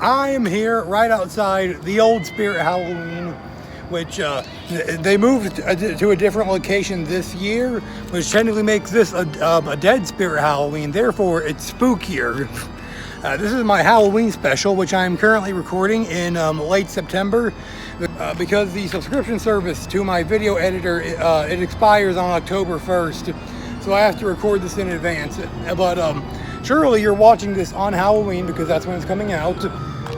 I am here right outside the old Spirit Halloween, which they moved to a different location this year, which technically makes this a dead Spirit Halloween. Therefore, it's spookier. This is my Halloween special, which I am currently recording in late September, because the subscription service to my video editor it expires on October 1st, so I have to record this in advance. But surely you're watching this on Halloween because that's when it's coming out.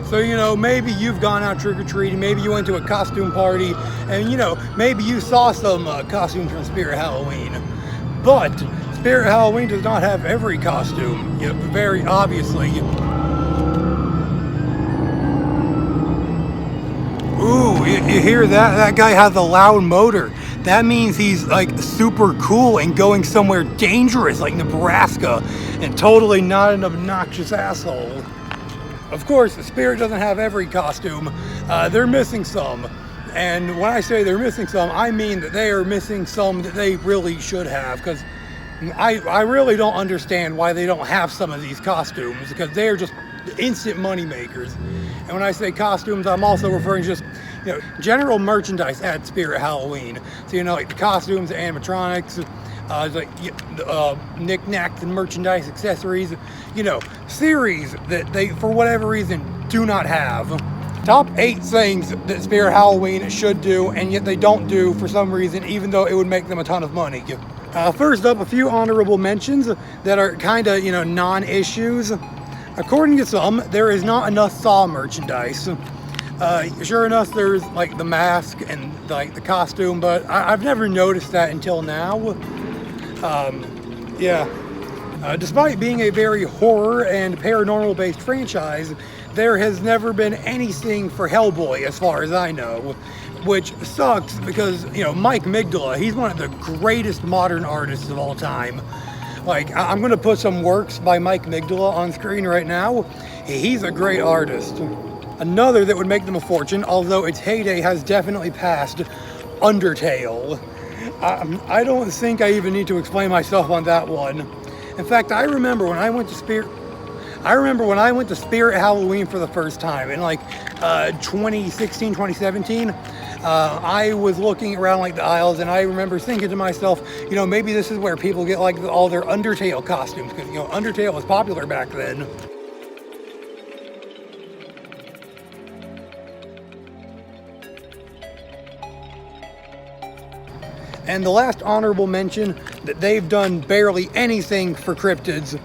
So, you know, maybe you've gone out trick-or-treating, maybe you went to a costume party, and, you know, maybe you saw some costumes from Spirit Halloween. But Spirit Halloween does not have every costume, very obviously. Ooh, you hear that? That guy has a loud motor. That means he's like super cool and going somewhere dangerous like Nebraska, and totally not an obnoxious asshole. Of course, the Spirit doesn't have every costume. They're missing some. And when I say they're missing some, I mean that they are missing some that they really should have. Because I really don't understand why they don't have some of these costumes, because they are just instant money makers. And when I say costumes, I'm also referring to just, you know, general merchandise at Spirit Halloween. So, you know, like the costumes, the animatronics, like knickknacks and merchandise, accessories, you know, series that they, for whatever reason, do not have. Top 8 things that Spirit Halloween should do, and yet they don't do for some reason, even though it would make them a ton of money. First up, a few honorable mentions that are kind of, you know, non-issues. According to some, there is not enough Saw merchandise. Sure enough, there's like the mask and like the costume, but I've never noticed that until now. Despite being a very horror and paranormal based franchise, there has never been anything for Hellboy as far as I know, which sucks because, you know, Mike Migdala, he's one of the greatest modern artists of all time. Like, I'm going to put some works by Mike Migdala on screen right now. He's a great artist. Another that would make them a fortune, although its heyday has definitely passed, Undertale. I don't think I even need to explain myself on that one. In fact, I remember when I went to Spirit Halloween for the first time in like 2016, 2017. I was looking around like the aisles, and I remember thinking to myself, you know, maybe this is where people get like all their Undertale costumes, because, you know, Undertale was popular back then. And the last honorable mention, that they've done barely anything for cryptids.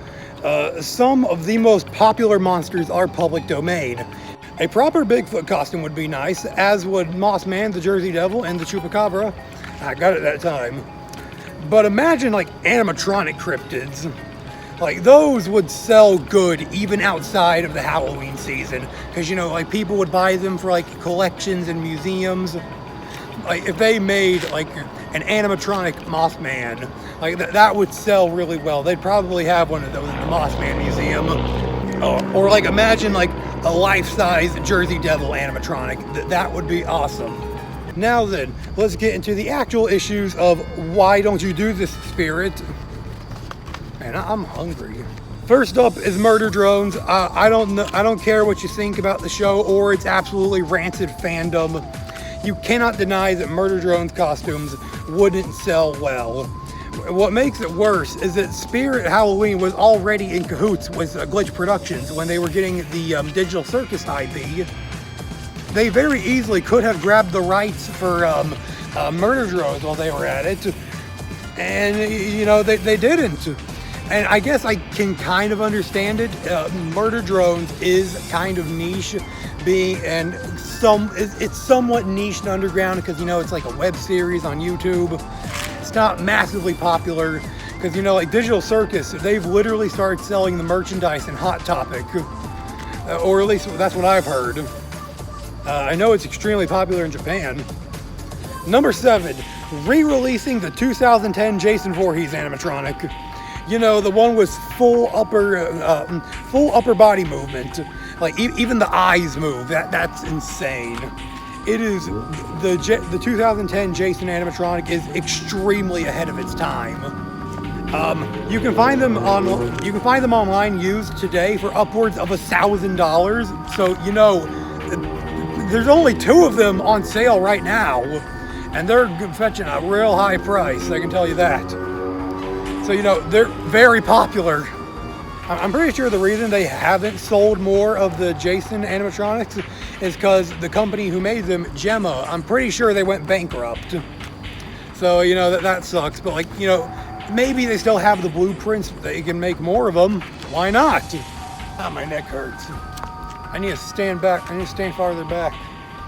Some of the most popular monsters are public domain. A proper Bigfoot costume would be nice, as would Mossman, the Jersey Devil, and the Chupacabra. I got it that time. But imagine like animatronic cryptids. Like, those would sell good even outside of the Halloween season. Because, you know, like, people would buy them for like collections and museums. Like, if they made like an animatronic Mothman, like that would sell really well. They'd probably have one of those in the Mothman Museum. Or like, imagine like a life-size Jersey Devil animatronic. That would be awesome. Now then, let's get into the actual issues of why don't you do this, Spirit? Man, I'm hungry. First up is murder drones. I don't care what you think about the show or its absolutely rancid fandom. You cannot deny that murder drones costumes wouldn't sell well. What makes it worse is that Spirit Halloween was already in cahoots with Glitch Productions when they were getting the Digital Circus IP. They very easily could have grabbed the rights for murder drones while they were at it, and, you know, they didn't. And I guess I can kind of understand it. Murder drones is kind of niche, it's somewhat niche and underground because, you know, it's like a web series on YouTube. It's not massively popular because, you know, like Digital Circus, they've literally started selling the merchandise in Hot Topic, or at least that's what I've heard. I know it's extremely popular in Japan. Number 7, re-releasing the 2010 Jason Voorhees animatronic. You know, the one with full upper body movement. Like, even the eyes move. That's insane. It is, the 2010 Jason animatronic is extremely ahead of its time. You can find them online used today for upwards of $1,000. So you know, there's only 2 of them on sale right now, and they're fetching a real high price. I can tell you that. So you know, they're very popular. I'm pretty sure the reason they haven't sold more of the Jason animatronics is because the company who made them, Gemma, I'm pretty sure they went bankrupt. So, you know, that sucks. But, like, you know, maybe they still have the blueprints. They can make more of them. Why not? Ah, my neck hurts. I need to stand back. I need to stand farther back,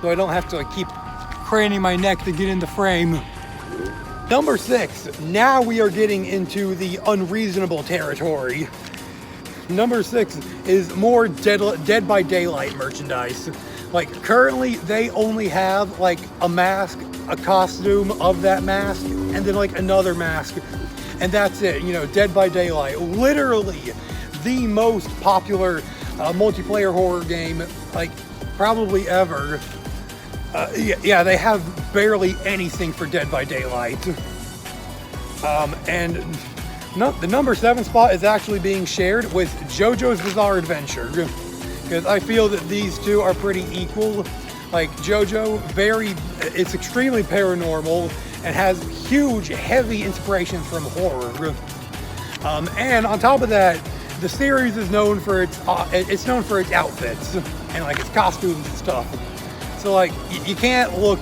so I don't have to, like, keep craning my neck to get in the frame. Number 6. Now we are getting into the unreasonable territory. Number 6 is more Dead by Daylight merchandise. Like, currently they only have like a mask, a costume of that mask, and then like another mask, and that's it. You know, Dead by Daylight, literally the most popular multiplayer horror game like probably ever. Yeah, they have barely anything for Dead by Daylight. And the number 7 spot is actually being shared with JoJo's Bizarre Adventure, because I feel that these two are pretty equal. Like JoJo, it's extremely paranormal and has huge, heavy inspirations from horror. And on top of that, the series is known for its outfits and like its costumes and stuff. So like you can't look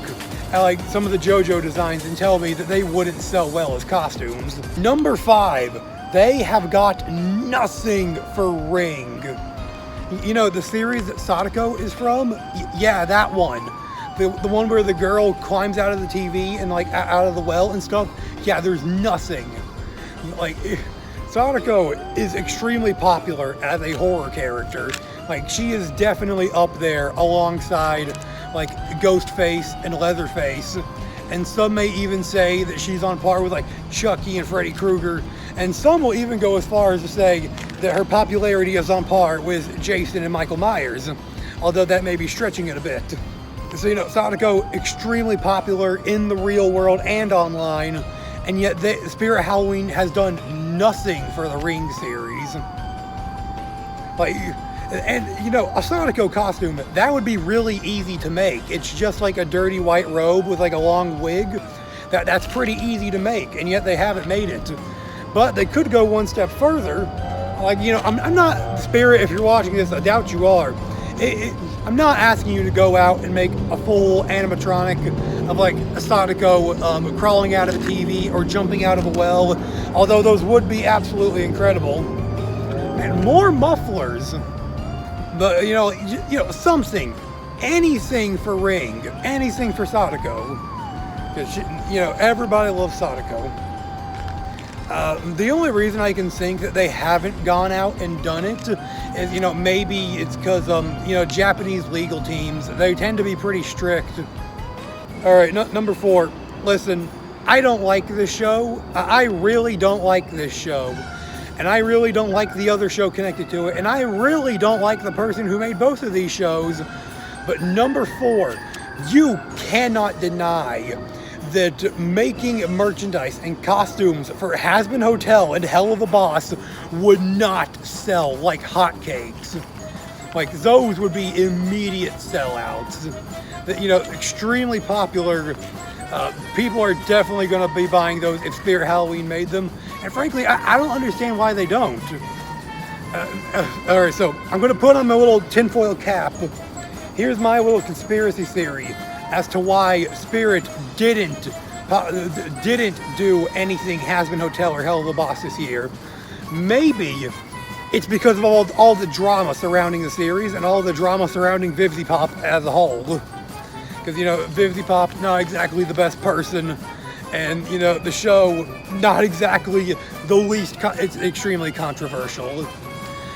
at like some of the JoJo designs and tell me that they wouldn't sell well as costumes. Number 5, they have got nothing for Ring. You know, the series that Sadako is from? Yeah, that one. The one where the girl climbs out of the TV and like out of the well and stuff. Yeah, there's nothing. Like, Sadako is extremely popular as a horror character. Like, she is definitely up there alongside like Ghostface and Leatherface, and some may even say that she's on par with like Chucky and Freddy Krueger, and some will even go as far as to say that her popularity is on par with Jason and Michael Myers, although that may be stretching it a bit. So, you know, Sadako, extremely popular in the real world and online, and yet Spirit Halloween has done nothing for the Ring series. Like, and you know, a Sadako costume, that would be really easy to make. It's just like a dirty white robe with like a long wig. That's pretty easy to make, and yet they haven't made it. But they could go one step further. Like, you know, I'm not, Spirit, if you're watching this, I doubt you are. I'm not asking you to go out and make a full animatronic of like a Sadako crawling out of a TV or jumping out of a well, although those would be absolutely incredible. And more mufflers. But, you know, something, anything for Ring, anything for Sadako. Because, you know, everybody loves Sadako. The only reason I can think that they haven't gone out and done it is, you know, maybe it's because, you know, Japanese legal teams, they tend to be pretty strict. All right, number 4. Listen, I don't like this show. I really don't like this show. And I really don't like the other show connected to it. And I really don't like the person who made both of these shows. But number 4, you cannot deny that making merchandise and costumes for Hasbin Hotel and Hell of a Boss would not sell like hotcakes. Like, those would be immediate sellouts. That, you know, extremely popular. People are definitely going to be buying those if Spirit Halloween made them. And frankly, I don't understand why they don't. Alright, so I'm going to put on my little tinfoil cap. Here's my little conspiracy theory as to why Spirit didn't do anything Hasbin Hotel or Hell of a Boss this year. Maybe it's because of all the drama surrounding the series and all the drama surrounding Vivzipop as a whole. Because, you know, Vivzipop, not exactly the best person, and, you know, the show, not exactly the least, it's extremely controversial.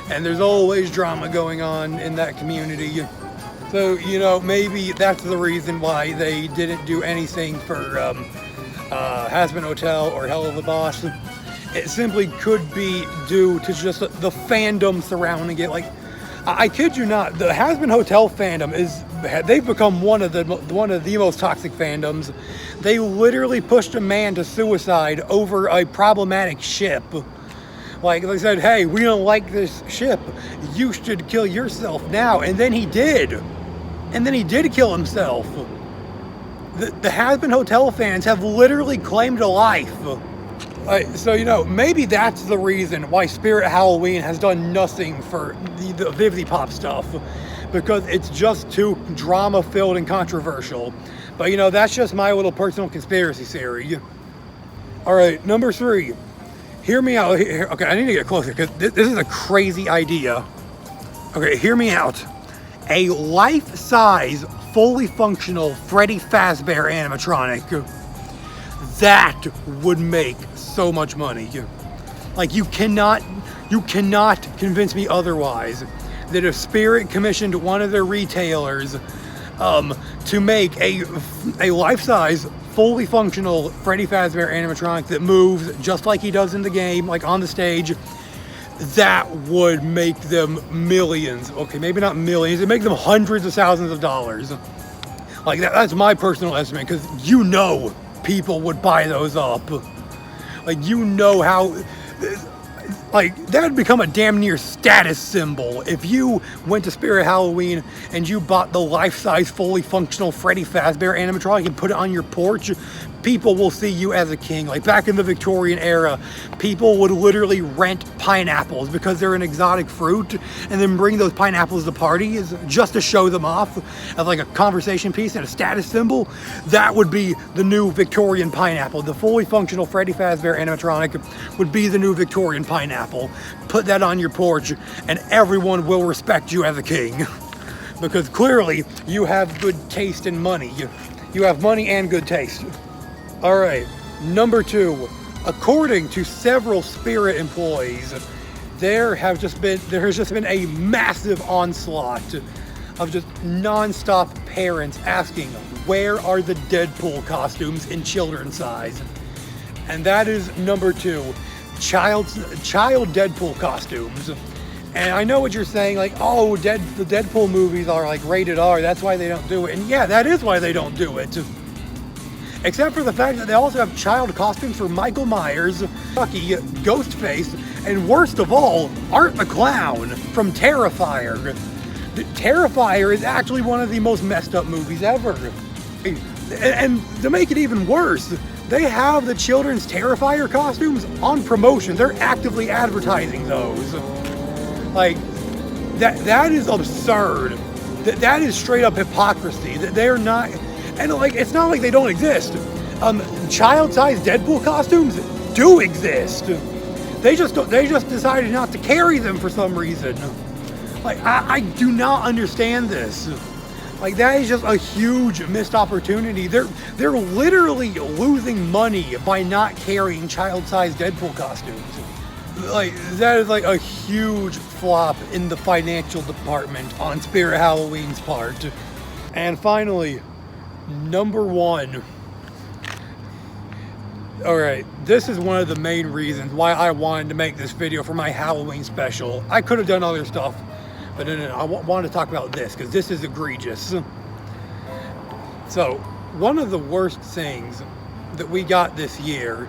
And there's always drama going on in that community. So, you know, maybe that's the reason why they didn't do anything for Hasbin Hotel or Hell of a Boss. It simply could be due to just the fandom surrounding it. Like, I kid you not, the Hasbin Hotel fandom they've become one of the most toxic fandoms. They literally pushed a man to suicide over a problematic ship. Like they said, hey, we don't like this ship. You should kill yourself now. And then he did. And then he did kill himself. The Hasbin Hotel fans have literally claimed a life. So, you know, maybe that's the reason why Spirit Halloween has done nothing for the Vivzy Pop stuff. Because it's just too drama-filled and controversial. But, you know, that's just my little personal conspiracy theory. Alright, number 3. Hear me out. Okay, I need to get closer because this is a crazy idea. Okay, hear me out. A life-size, fully functional Freddy Fazbear animatronic. That would make so much money. Like, you cannot convince me otherwise that if Spirit commissioned one of their retailers to make a life-size, fully functional Freddy Fazbear animatronic that moves just like he does in the game, like on the stage, that would make them millions. Okay, maybe not millions. It'd make them hundreds of thousands of dollars. Like, that's my personal estimate, because you know people would buy those up. Like, you know how... Like, that would become a damn near status symbol if you went to Spirit Halloween and you bought the life-size, fully functional Freddy Fazbear animatronic and put it on your porch. People will see you as a king. Like, back in the Victorian era, people would literally rent pineapples because they're an exotic fruit and then bring those pineapples to parties just to show them off as like a conversation piece and a status symbol. That would be the new Victorian pineapple. The fully functional Freddy Fazbear animatronic would be the new Victorian pineapple. Put that on your porch and everyone will respect you as a king. Because clearly you have good taste and money. You have money and good taste. Alright, number 2. According to several Spirit employees, there has just been a massive onslaught of just non-stop parents asking, where are the Deadpool costumes in children's size? And that is number 2, child Deadpool costumes. And I know what you're saying, like, oh, the Deadpool movies are like rated R, that's why they don't do it. And yeah, that is why they don't do it. Except for the fact that they also have child costumes for Michael Myers, Chucky, Ghostface, and worst of all, Art the Clown from Terrifier. Terrifier is actually one of the most messed up movies ever. And to make it even worse, they have the children's Terrifier costumes on promotion. They're actively advertising those. Like, that is absurd. That is straight up hypocrisy. That they're not... And like, it's not like they don't exist. Child-sized Deadpool costumes do exist. They just decided not to carry them for some reason. Like, I do not understand this. Like, that is just a huge missed opportunity. They're literally losing money by not carrying child-sized Deadpool costumes. Like, that is like a huge flop in the financial department on Spirit Halloween's part. And finally, number 1. Alright, this is one of the main reasons why I wanted to make this video for my Halloween special. I could have done other stuff, but no, I wanted to talk about this because this is egregious. So, one of the worst things that we got this year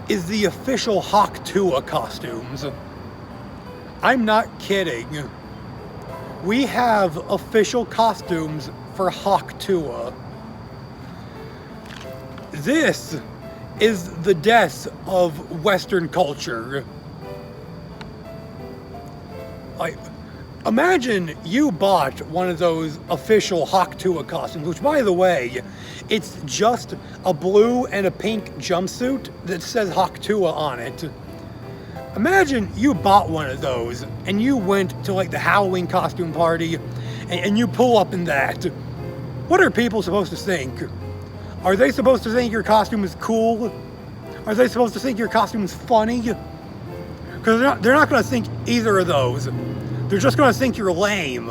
is the official Tuah costumes. I'm not kidding. We have official costumes for Tuah. This is the death of Western culture. Like, imagine you bought one of those official Tuah costumes, which, by the way, it's just a blue and a pink jumpsuit that says Tuah on it. Imagine you bought one of those and you went to like the Halloween costume party and you pull up in that. What are people supposed to think? Are they supposed to think your costume is cool? Are they supposed to think your costume is funny? Because they're not going to think either of those. They're just going to think you're lame.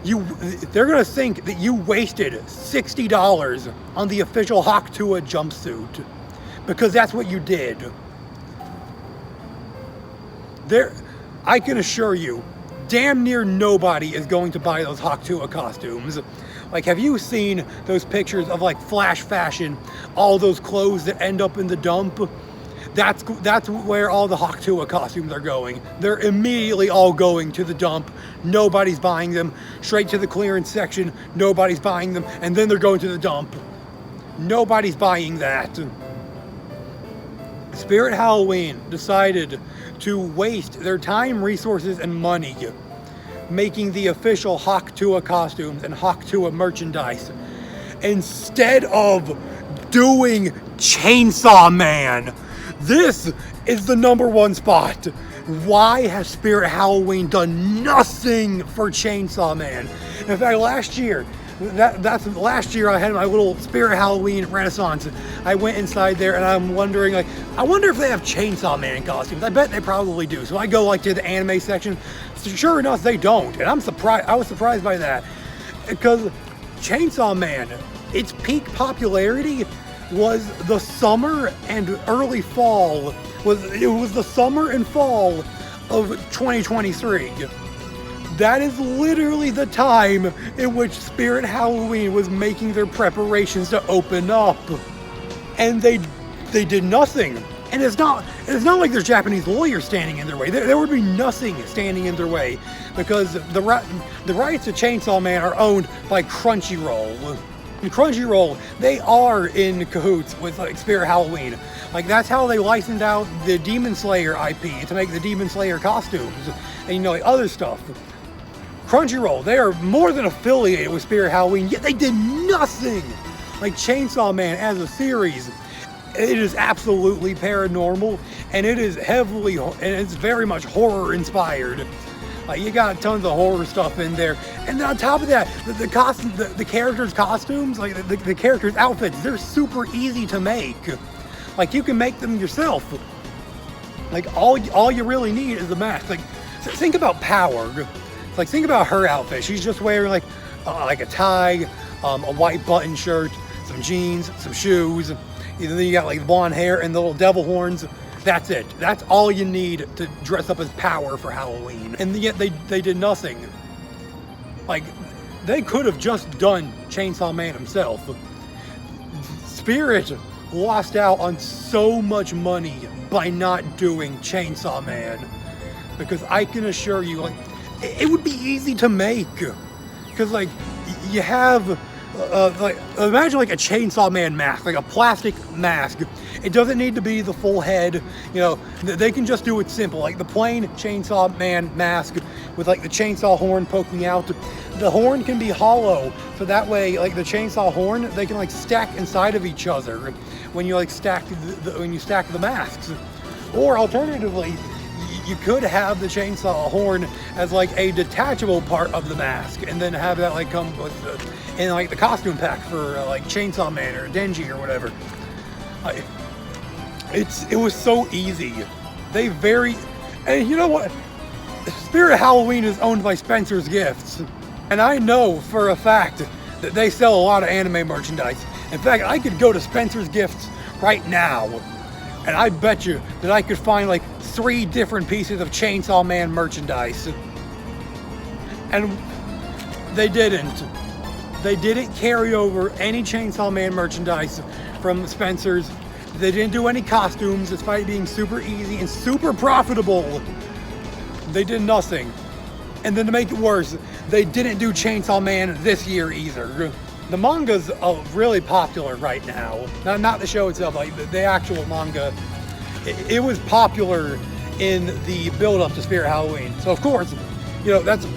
They're going to think that you wasted $60 on the official Tuah jumpsuit. Because that's what you did. I can assure you, damn near nobody is going to buy those Tuah costumes. Like, have you seen those pictures of like flash fashion, all those clothes that end up in the dump? That's where all the Tuah costumes are going. They're immediately all going to the dump. Nobody's buying them. Straight to the clearance section. Nobody's buying them. And then they're going to the dump. Nobody's buying that. Spirit Halloween decided to waste their time, resources, and money making the official Tuah costumes and Tuah merchandise instead of doing Chainsaw Man. This is the #1 spot. Why has Spirit Halloween done nothing for Chainsaw Man? In fact, last year I had my little Spirit Halloween renaissance. I went inside there and I'm wondering, like, I wonder if they have Chainsaw Man costumes. I bet they probably do. So I go like to the anime section. Sure enough, they don't. And I'm surprised. I was surprised by that, because Chainsaw Man, its peak popularity was the summer and early fall. It was the summer and fall of 2023. That is literally the time in which Spirit Halloween was making their preparations to open up. And they did nothing. And it's not like there's Japanese lawyers standing in their way. There would be nothing standing in their way, because the rights to Chainsaw Man are owned by Crunchyroll. And Crunchyroll, they are in cahoots with like Spirit Halloween. Like, that's how they licensed out the Demon Slayer IP to make the Demon Slayer costumes and, you know, like other stuff. Crunchyroll, they are more than affiliated with Spirit Halloween, yet they did nothing. Like Chainsaw Man as a series, it is absolutely paranormal, and it is it's very much horror inspired. Like, you got tons of horror stuff in there, and then on top of that, the characters' costumes, like the characters' outfits, they're super easy to make. Like, you can make them yourself. Like, all you really need is a mask. Like, think about Power. Like, think about her outfit. She's just wearing like a tie, a white button shirt, some jeans, some shoes. And then you got like blonde hair and the little devil horns. That's it. That's all you need to dress up as Power for Halloween. And yet they did nothing. Like, they could have just done Chainsaw Man himself. Spirit lost out on so much money by not doing Chainsaw Man, because I can assure you, like, it would be easy to make, because like you have like, imagine like a Chainsaw Man mask, like a plastic mask. It doesn't need to be the full head, you know. They can just do it simple, like the plain Chainsaw Man mask with like the chainsaw horn poking out. The horn can be hollow, so that way, like the chainsaw horn, they can like stack inside of each other when you like stack the masks. Or alternatively, you could have the chainsaw horn as like a detachable part of the mask, and then have that like come with in like the costume pack for like Chainsaw Man or Denji or whatever. It was so easy. And you know what? Spirit Halloween is owned by Spencer's Gifts, and I know for a fact that they sell a lot of anime merchandise. In fact, I could go to Spencer's Gifts right now, and I bet you that I could find like 3 different pieces of Chainsaw Man merchandise. And they didn't. They didn't carry over any Chainsaw Man merchandise from Spencer's. They didn't do any costumes, despite being super easy and super profitable. They did nothing. And then to make it worse, they didn't do Chainsaw Man this year either. The manga's really popular right now. Not the show itself, like the actual manga. It was popular in the build-up to Spirit Halloween. So of course, you know, that's a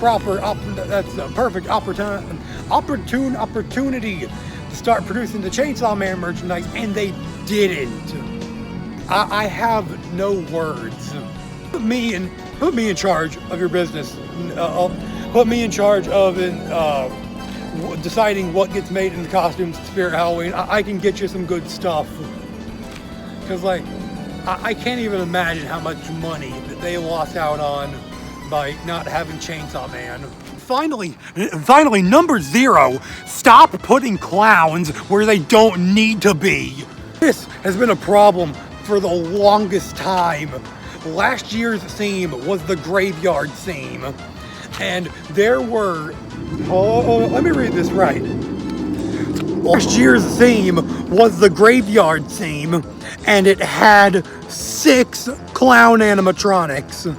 perfect opportune opportunity to start producing the Chainsaw Man merchandise, and they didn't. I have no words. Put me in charge of your business. Put me in charge of deciding what gets made in the costumes at Spirit Halloween. I can get you some good stuff. Because like, I can't even imagine how much money that they lost out on by not having Chainsaw Man. Finally, number 0, stop putting clowns where they don't need to be. This has been a problem for the longest time. Last year's theme was the graveyard theme. And there were, let me read this right. Last year's theme was the graveyard theme, and it had 6 clown animatronics.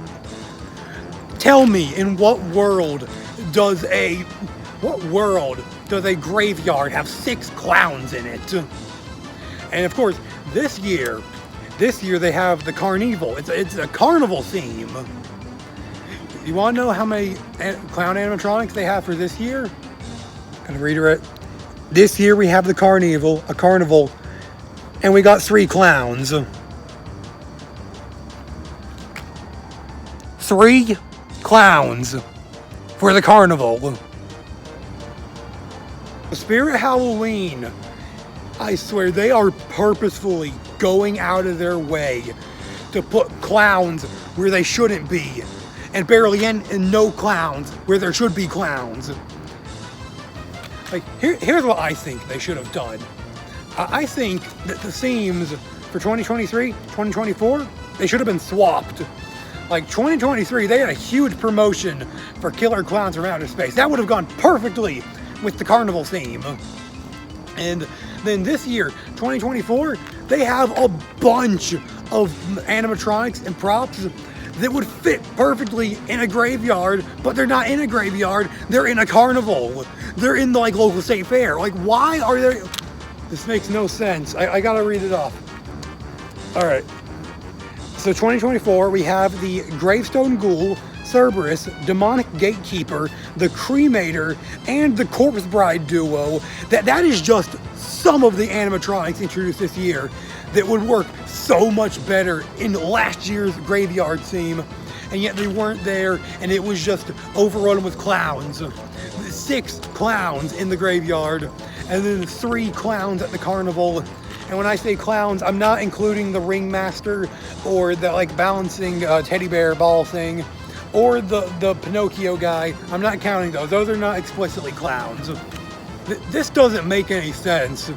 Tell me, in what world does a graveyard have 6 clowns in it? And of course, this year they have the carnival. It's a carnival theme. You want to know how many clown animatronics they have for this year? Gonna reiterate. This year we have a carnival, and we got 3 clowns. 3 clowns for the carnival. Spirit Halloween, I swear they are purposefully going out of their way to put clowns where they shouldn't be, and barely and no clowns where there should be clowns. Like, here's what I think they should have done. I think that the themes for 2023, 2024, they should have been swapped. Like 2023, they had a huge promotion for Killer Clowns from Outer Space. That would have gone perfectly with the carnival theme. And then this year, 2024, they have a bunch of animatronics and props that would fit perfectly in a graveyard, but they're not in a graveyard, they're in a carnival. They're in the local state fair. Like, why are they? This makes no sense. I gotta read it off. All right. So 2024, we have the Gravestone Ghoul, Cerberus, Demonic Gatekeeper, the Cremator, and the Corpse Bride duo. That is just some of the animatronics introduced this year that would work so much better in last year's graveyard theme, and yet they weren't there, and it was just overrun with clowns. 6 clowns in the graveyard, and then 3 clowns at the carnival. And when I say clowns, I'm not including the ringmaster or the balancing teddy bear ball thing, or the Pinocchio guy. I'm not counting those. Those are not explicitly clowns. This doesn't make any sense.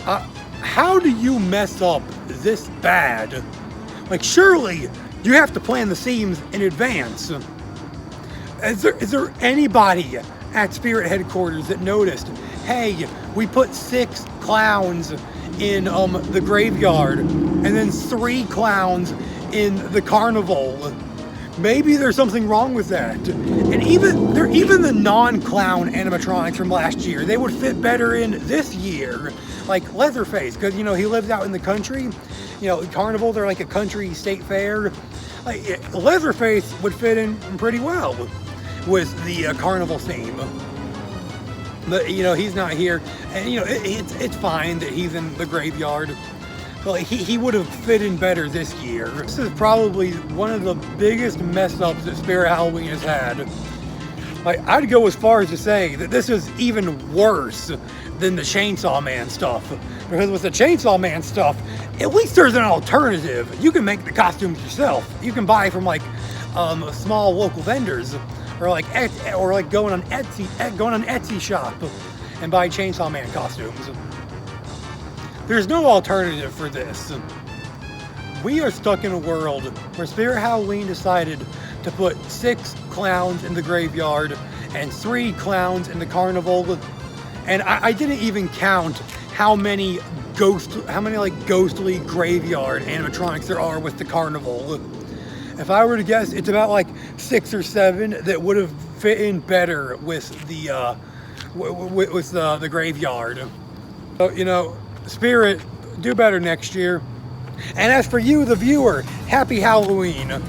How do you mess up this bad? Surely you have to plan the themes in advance. Is there anybody at Spirit headquarters that noticed, hey, we put 6 clowns in the graveyard and then 3 clowns in the carnival? Maybe there's something wrong with that. And even the non-clown animatronics from last year, they would fit better in this year. Like Leatherface, because he lives out in the country. Carnival, they're like a country state fair. Leatherface would fit in pretty well with the carnival theme. But he's not here, and it's fine that he's in the graveyard. But he would have fit in better this year. This is probably one of the biggest mess ups that Spirit Halloween has had. I'd go as far as to say that this is even worse than the Chainsaw Man stuff. Because with the Chainsaw Man stuff, at least there's an alternative. You can make the costumes yourself. You can buy from small local vendors, or going on Etsy shop and buy Chainsaw Man costumes. There's no alternative for this. We are stuck in a world where Spirit Halloween decided to put 6 clowns in the graveyard and 3 clowns in the carnival. And I didn't even count how many ghostly graveyard animatronics there are with the carnival. If I were to guess, it's about 6 or 7 that would have fit in better with the graveyard. So, Spirit, do better next year. And as for you, the viewer, happy Halloween.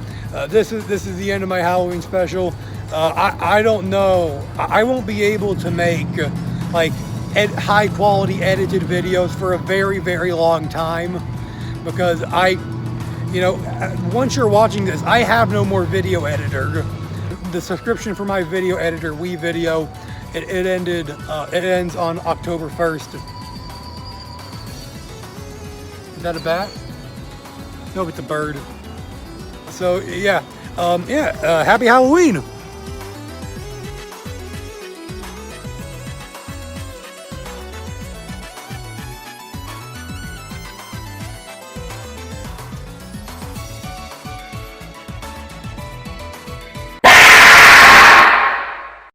This is the end of my Halloween special. I don't know. I won't be able to make high quality edited videos for a very, very long time, because once you're watching this, I have no more video editor. The subscription for my video editor, WeVideo, it ends on October 1st. Is that a bat? No, it's a bird. So yeah, happy Halloween.